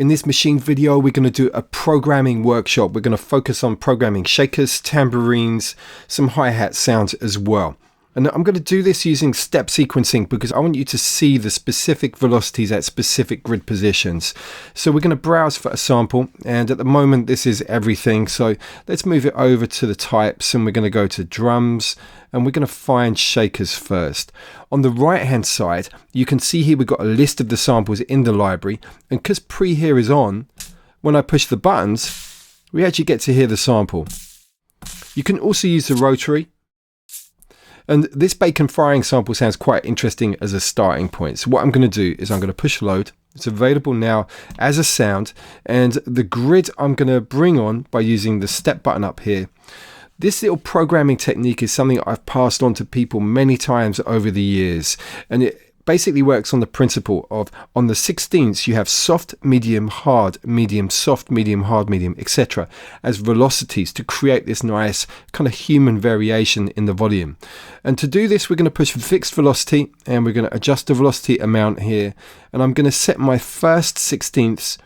In this Maschine video, we're going to do a programming workshop. We're going to focus on programming shakers, tambourines, some hi-hat sounds as well. And I'm going to do this using step sequencing because I want you to see the specific velocities at specific grid positions. So we're going to browse for a sample, and at the moment this is everything. So let's move it over to the types, and we're going to go to drums, and we're going to find shakers first. On the right hand side, you can see here we've got a list of the samples in the library, and because pre here is on, when I push the buttons, we actually get to hear the sample. You can also use the rotary. And this bacon frying sample sounds quite interesting as a starting point. So what I'm going to do is I'm going to push load. It's available now as a sound. And the grid I'm going to bring on by using the step button up here. This little programming technique is something I've passed on to people many times over the years. And it basically works on the principle of on the 16ths you have soft, medium, hard, medium, soft, medium, hard, medium, etc. as velocities to create this nice kind of human variation in the volume. And to do this, we're going to push fixed velocity, and we're going to adjust the velocity amount here, and I'm going to set my first 16ths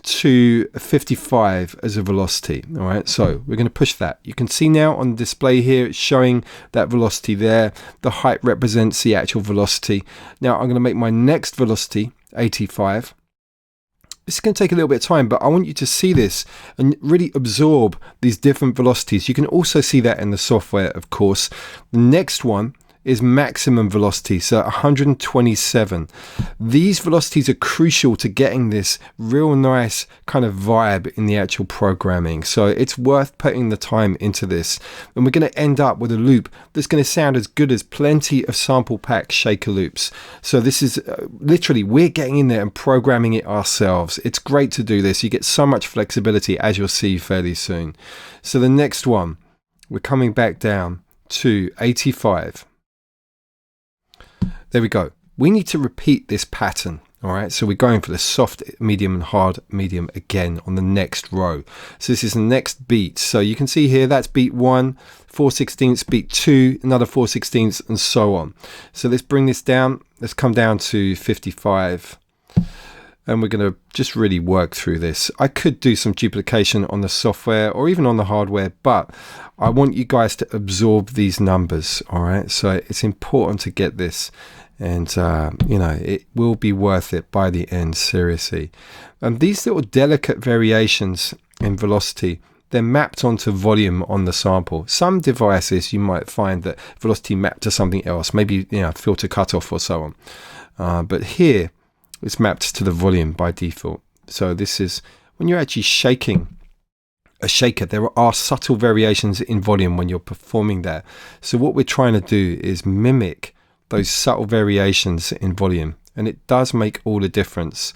to 55 as a velocity. All right, so we're going to push that. You can see now on the display here it's showing that velocity there. The height represents the actual velocity. Now I'm going to make my next velocity 85. This is going to take a little bit of time, but I want you to see this and really absorb these different velocities. You can also see that in the software, of course. The next one is maximum velocity, so 127. These velocities are crucial to getting this real nice kind of vibe in the actual programming. So it's worth putting the time into this. And we're going to end up with a loop that's going to sound as good as plenty of sample pack shaker loops. So this is literally, we're getting in there and programming it ourselves. It's great to do this. You get so much flexibility, as you'll see fairly soon. So the next one, we're coming back down to 85. There we go. We need to repeat this pattern. All right, so we're going for the soft, medium, and hard, medium again on the next row. So this is the next beat. So you can see here that's beat 1, 4/16, beat 2, another 4/16, and so on. So let's bring this down. Let's come down to 55. And we're going to just really work through this. I could do some duplication on the software or even on the hardware, but I want you guys to absorb these numbers. All right, so it's important to get this, and you know, it will be worth it by the end, seriously. And these little delicate variations in velocity, they're mapped onto volume on the sample. Some devices you might find that velocity mapped to something else, maybe, you know, filter cutoff or so on. But here it's mapped to the volume by default. So this is when you're actually shaking a shaker, there are subtle variations in volume when you're performing that. So what we're trying to do is mimic those subtle variations in volume, and it does make all the difference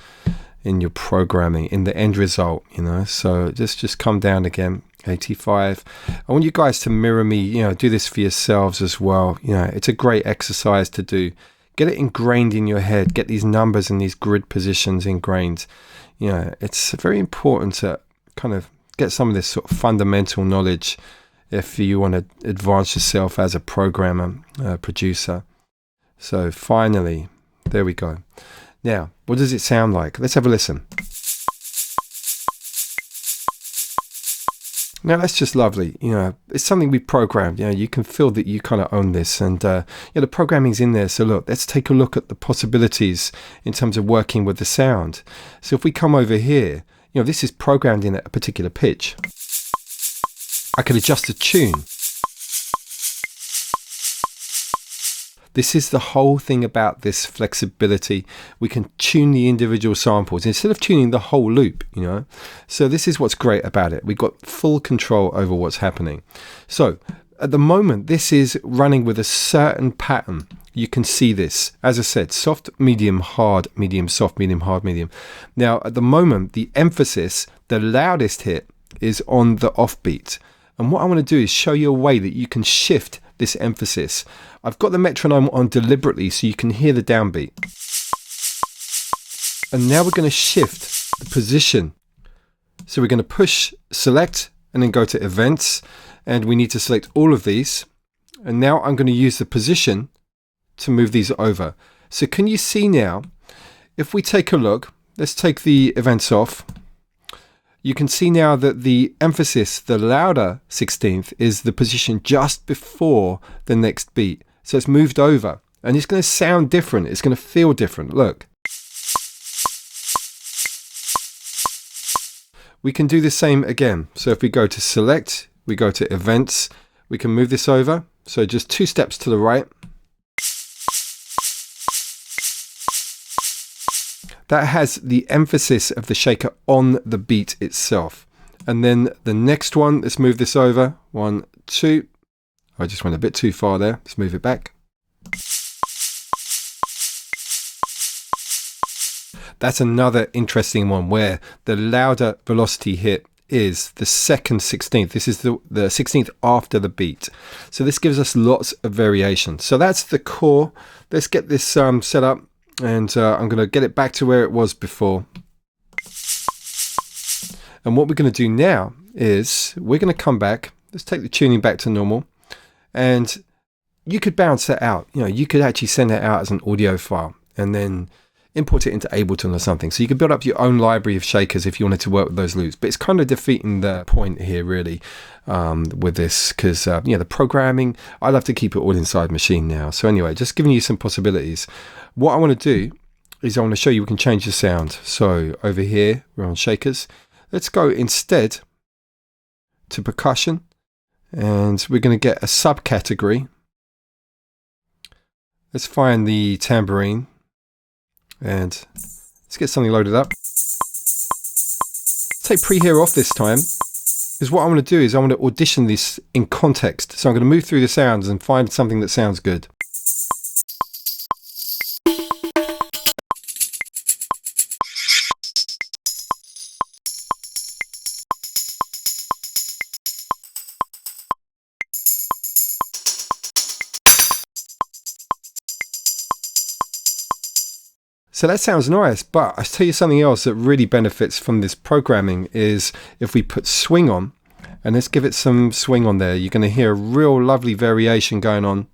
in your programming, in the end result, you know. So just come down again, 85. I want you guys to mirror me, you know, do this for yourselves as well. You know, it's a great exercise to do. Get it ingrained in your head, get these numbers and these grid positions ingrained. You know, it's very important to kind of get some of this sort of fundamental knowledge if you want to advance yourself as a programmer, producer. So finally, there we go. Now, what does it sound like? Let's have a listen. Now that's just lovely. You know, it's something we programmed. You know, you can feel that you kind of own this, and you know, the programming's in there. So look, let's take a look at the possibilities in terms of working with the sound. So if we come over here, you know, this is programmed in at a particular pitch. I can adjust the tune. This is the whole thing about this flexibility. We can tune the individual samples instead of tuning the whole loop, you know. So this is what's great about it. We've got full control over what's happening. So at the moment, this is running with a certain pattern. You can see this. As I said, soft, medium, hard, medium, soft, medium, hard, medium. Now, at the moment, the emphasis, the loudest hit is on the offbeat. And what I want to do is show you a way that you can shift this emphasis. I've got the metronome on deliberately so you can hear the downbeat. And now we're going to shift the position. So we're going to push select and then go to events, and we need to select all of these. And now I'm going to use the position to move these over. So can you see now, if we take a look, let's take the events off. You can see now that the emphasis, the louder 16th, is the position just before the next beat. So it's moved over and it's going to sound different. It's going to feel different. Look. We can do the same again. So if we go to select, we go to events, we can move this over. So just 2 steps to the right. That has the emphasis of the shaker on the beat itself. And then the next one, let's move this over. 1, 2. I just went a bit too far there. Let's move it back. That's another interesting one where the louder velocity hit is the second 16th. This is the 16th after the beat. So this gives us lots of variation. So that's the core. Let's get this set up. And I'm going to get it back to where it was before. And what we're going to do now is we're going to come back. Let's take the tuning back to normal. And you could bounce that out. You know, you could actually send that out as an audio file and then import it into Ableton or something. So you could build up your own library of shakers if you wanted to work with those loops. But it's kind of defeating the point here, really, with this, because the programming, I love to keep it all inside Maschine now. So anyway, just giving you some possibilities. What I want to do is I want to show you we can change the sound. So over here, we're on shakers. Let's go instead to percussion, and we're going to get a subcategory. Let's find the tambourine. And let's get something loaded up. Take pre-hear off this time, because what I want to do is I want to audition this in context. So I'm going to move through the sounds and find something that sounds good. So that sounds nice, but I'll tell you something else that really benefits from this programming is if we put swing on, and let's give it some swing on there, you're going to hear a real lovely variation going on.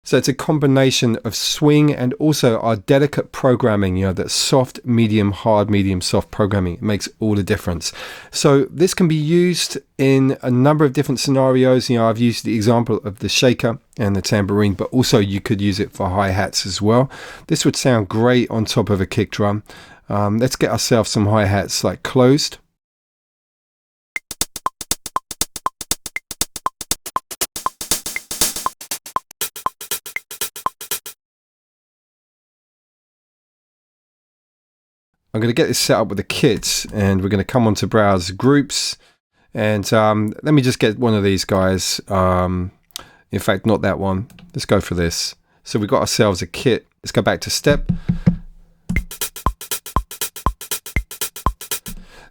So it's a combination of swing and also our delicate programming, you know, that soft, medium, hard, medium, soft programming. It makes all the difference. So this can be used in a number of different scenarios. You know, I've used the example of the shaker and the tambourine, but also you could use it for hi-hats as well. This would sound great on top of a kick drum. Let's get ourselves some hi-hats like closed. I'm going to get this set up with the kits, and we're going to come on to browse groups, and let me just get one of these guys. In fact, not that one. Let's go for this. So we've got ourselves a kit. Let's go back to step.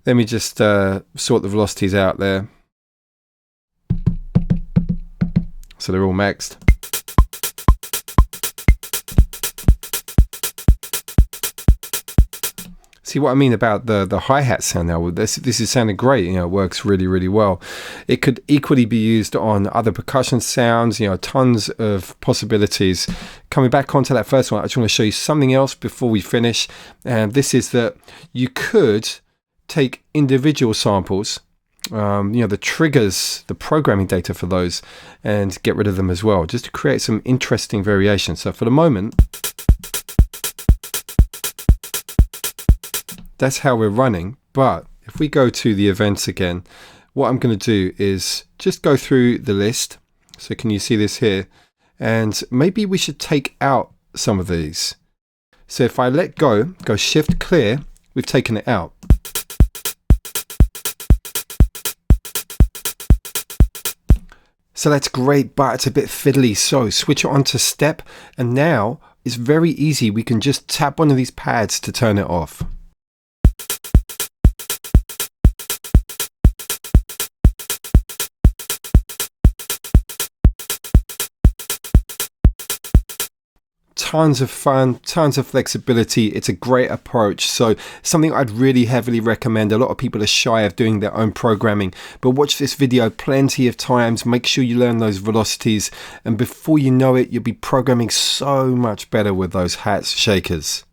Let me just sort the velocities out there. So they're all maxed. See what I mean about the hi-hat sound now? This is sounding great. You know, it works really, really well. It could equally be used on other percussion sounds, you know, tons of possibilities. Coming back onto that first one, I just want to show you something else before we finish. And this is that you could take individual samples, you know, the triggers, the programming data for those, and get rid of them as well, just to create some interesting variation. So for the moment, that's how we're running. But if we go to the events again, what I'm going to do is just go through the list. So can you see this here? And maybe we should take out some of these. So if I let go shift clear, we've taken it out. So that's great, but it's a bit fiddly. So switch it on to step, and now it's very easy. We can just tap one of these pads to turn it off. tons of fun, tons of flexibility. It's a great approach. So something I'd really heavily recommend. A lot of people are shy of doing their own programming, but watch this video plenty of times. Make sure you learn those velocities, and before you know it, you'll be programming so much better with those hats, shakers.